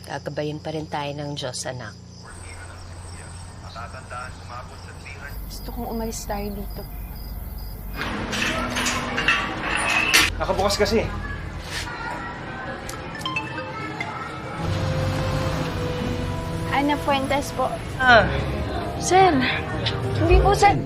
Gagabayin pa rin tayo ng Diyos, anak. Gusto kong umalis tayo dito. Nakabukas kasi. Ana Fuentes po. Sir, hindi po, sir.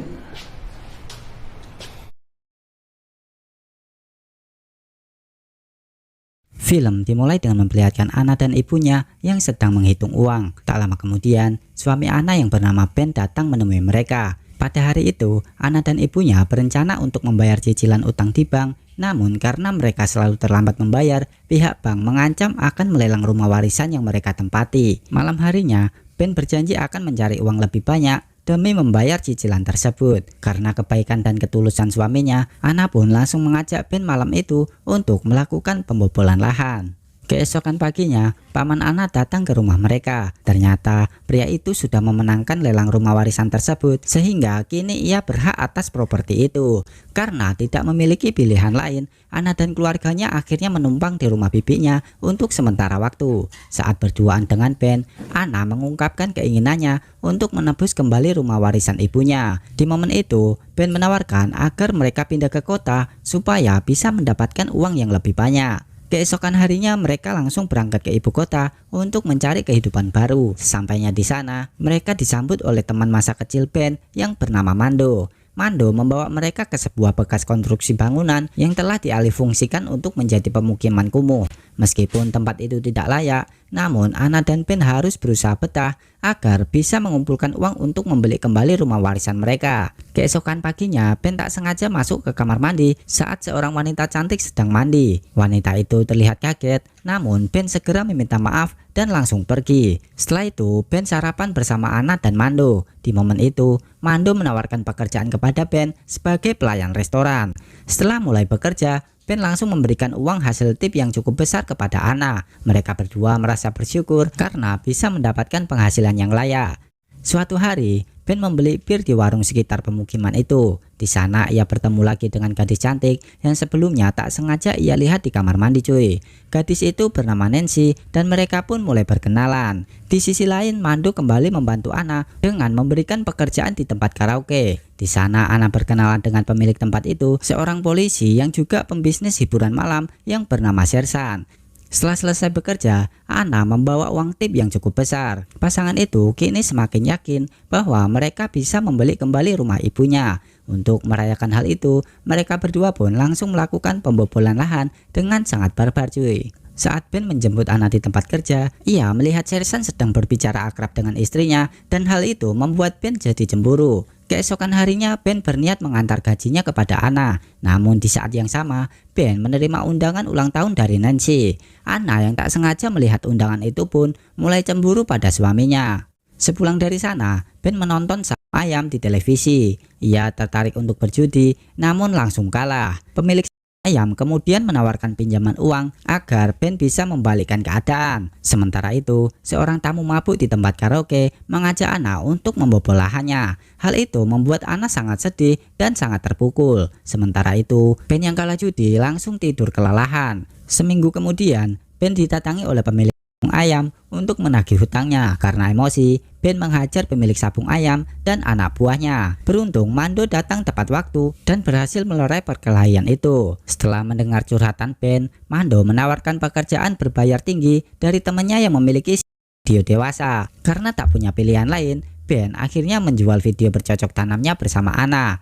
Film dimulai dengan memperlihatkan Ana dan ibunya yang sedang menghitung uang. Tak lama kemudian, suami Ana yang bernama Ben datang menemui mereka. Pada hari itu, Ana dan ibunya berencana untuk membayar cicilan utang di bank. Namun karena mereka selalu terlambat membayar, pihak bank mengancam akan melelang rumah warisan yang mereka tempati. Malam harinya, Ben berjanji akan mencari uang lebih banyak demi membayar cicilan tersebut. Karena kebaikan dan ketulusan suaminya, Ana pun langsung mengajak Ben malam itu untuk melakukan pembobolan lahan. Keesokan paginya, paman Ana datang ke rumah mereka. Ternyata pria itu sudah memenangkan lelang rumah warisan tersebut, sehingga kini ia berhak atas properti itu. Karena tidak memiliki pilihan lain, Ana dan keluarganya akhirnya menumpang di rumah bibinya untuk sementara waktu. Saat berduaan dengan Ben, Ana mengungkapkan keinginannya untuk menebus kembali rumah warisan ibunya. Di momen itu, Ben menawarkan agar mereka pindah ke kota supaya bisa mendapatkan uang yang lebih banyak. Keesokan harinya mereka langsung berangkat ke ibu kota untuk mencari kehidupan baru. Sesampainya di sana, mereka disambut oleh teman masa kecil Ben yang bernama Mando. Mando membawa mereka ke sebuah bekas konstruksi bangunan yang telah dialihfungsikan untuk menjadi pemukiman kumuh. Meskipun tempat itu tidak layak, namun Ana dan Ben harus berusaha betah agar bisa mengumpulkan uang untuk membeli kembali rumah warisan mereka. Keesokan paginya, Ben tak sengaja masuk ke kamar mandi saat seorang wanita cantik sedang mandi. Wanita itu terlihat kaget, namun Ben segera meminta maaf dan langsung pergi. Setelah itu, Ben sarapan bersama Ana dan Mando. Di momen itu, Mando menawarkan pekerjaan kepada Ben sebagai pelayan restoran. Setelah mulai bekerja, Ben langsung memberikan uang hasil tip yang cukup besar kepada Ana. Mereka berdua merasa bersyukur karena bisa mendapatkan penghasilan yang layak. Suatu hari, Ben membeli bir di warung sekitar pemukiman itu. Di sana ia bertemu lagi dengan gadis cantik yang sebelumnya tak sengaja ia lihat di kamar mandi cuy. Gadis itu bernama Nancy dan mereka pun mulai berkenalan. Di sisi lain, Mando kembali membantu Ana dengan memberikan pekerjaan di tempat karaoke. Di sana Ana berkenalan dengan pemilik tempat itu, seorang polisi yang juga pembisnis hiburan malam yang bernama Sersan. Setelah selesai bekerja, Ana membawa uang tip yang cukup besar. Pasangan itu kini semakin yakin bahwa mereka bisa membeli kembali rumah ibunya. Untuk merayakan hal itu, mereka berdua pun langsung melakukan pembobolan lahan dengan sangat barbar cuy. Saat Ben menjemput Ana di tempat kerja, ia melihat Sersan sedang berbicara akrab dengan istrinya dan hal itu membuat Ben jadi cemburu. Keesokan harinya Ben berniat mengantar gajinya kepada Ana. Namun di saat yang sama, Ben menerima undangan ulang tahun dari Nancy. Ana yang tak sengaja melihat undangan itu pun mulai cemburu pada suaminya. Sepulang dari sana, Ben menonton Sabung Ayam di televisi. Ia tertarik untuk berjudi, namun langsung kalah. Pemilik Ayam kemudian menawarkan pinjaman uang agar Ben bisa membalikkan keadaan. Sementara itu, seorang tamu mabuk di tempat karaoke mengajak Ana untuk membobol lahannya. Hal itu membuat Ana sangat sedih dan sangat terpukul. Sementara itu, Ben yang kalah judi langsung tidur kelelahan. Seminggu kemudian, Ben didatangi oleh pemilik Sabung Ayam untuk menagih hutangnya. Karena emosi, Ben menghajar pemilik Sabung Ayam dan anak buahnya. Beruntung Mando datang tepat waktu dan berhasil melerai perkelahian itu. Setelah mendengar curhatan Ben, Mando menawarkan pekerjaan berbayar tinggi dari temannya yang memiliki video dewasa. Karena tak punya pilihan lain, Ben akhirnya menjual video bercocok tanamnya bersama Ana.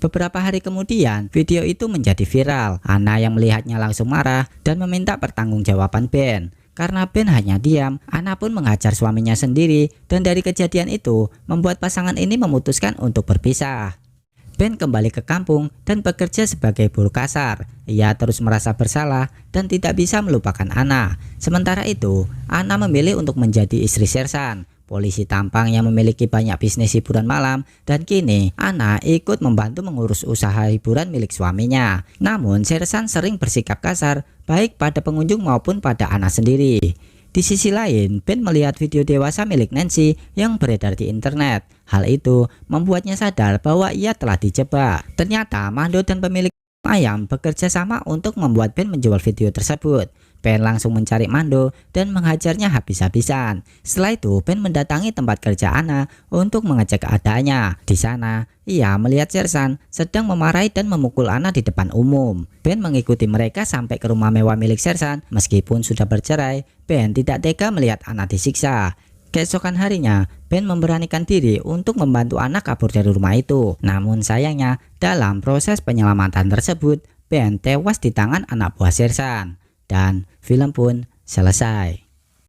Beberapa hari kemudian, video itu menjadi viral. Ana yang melihatnya langsung marah dan meminta pertanggungjawaban Ben. Karena Ben hanya diam, Ana pun menghajar suaminya sendiri dan dari kejadian itu membuat pasangan ini memutuskan untuk berpisah. Ben kembali ke kampung dan bekerja sebagai buruh kasar. Ia terus merasa bersalah dan tidak bisa melupakan Ana. Sementara itu, Ana memilih untuk menjadi istri Sersan, polisi tampang yang memiliki banyak bisnis hiburan malam, dan kini Ana ikut membantu mengurus usaha hiburan milik suaminya. Namun Sersan sering bersikap kasar baik pada pengunjung maupun pada Ana sendiri. Di sisi lain, Ben melihat video dewasa milik Nancy yang beredar di internet. Hal itu membuatnya sadar bahwa ia telah dijebak. Ternyata Mando dan pemilik Ayam bekerja sama untuk membuat Ben menjual video tersebut. Ben langsung mencari Mando dan menghajarnya habis-habisan. Setelah itu, Ben mendatangi tempat kerja Anna untuk mengecek keadaannya. Di sana, ia melihat Sersan sedang memarahi dan memukul Anna di depan umum. Ben mengikuti mereka sampai ke rumah mewah milik Sersan. Meskipun sudah bercerai, Ben tidak tega melihat Anna disiksa. Keesokan harinya, Ben memberanikan diri untuk membantu Anna kabur dari rumah itu. Namun sayangnya, dalam proses penyelamatan tersebut, Ben tewas di tangan anak buah Sersan. Dan film pun selesai.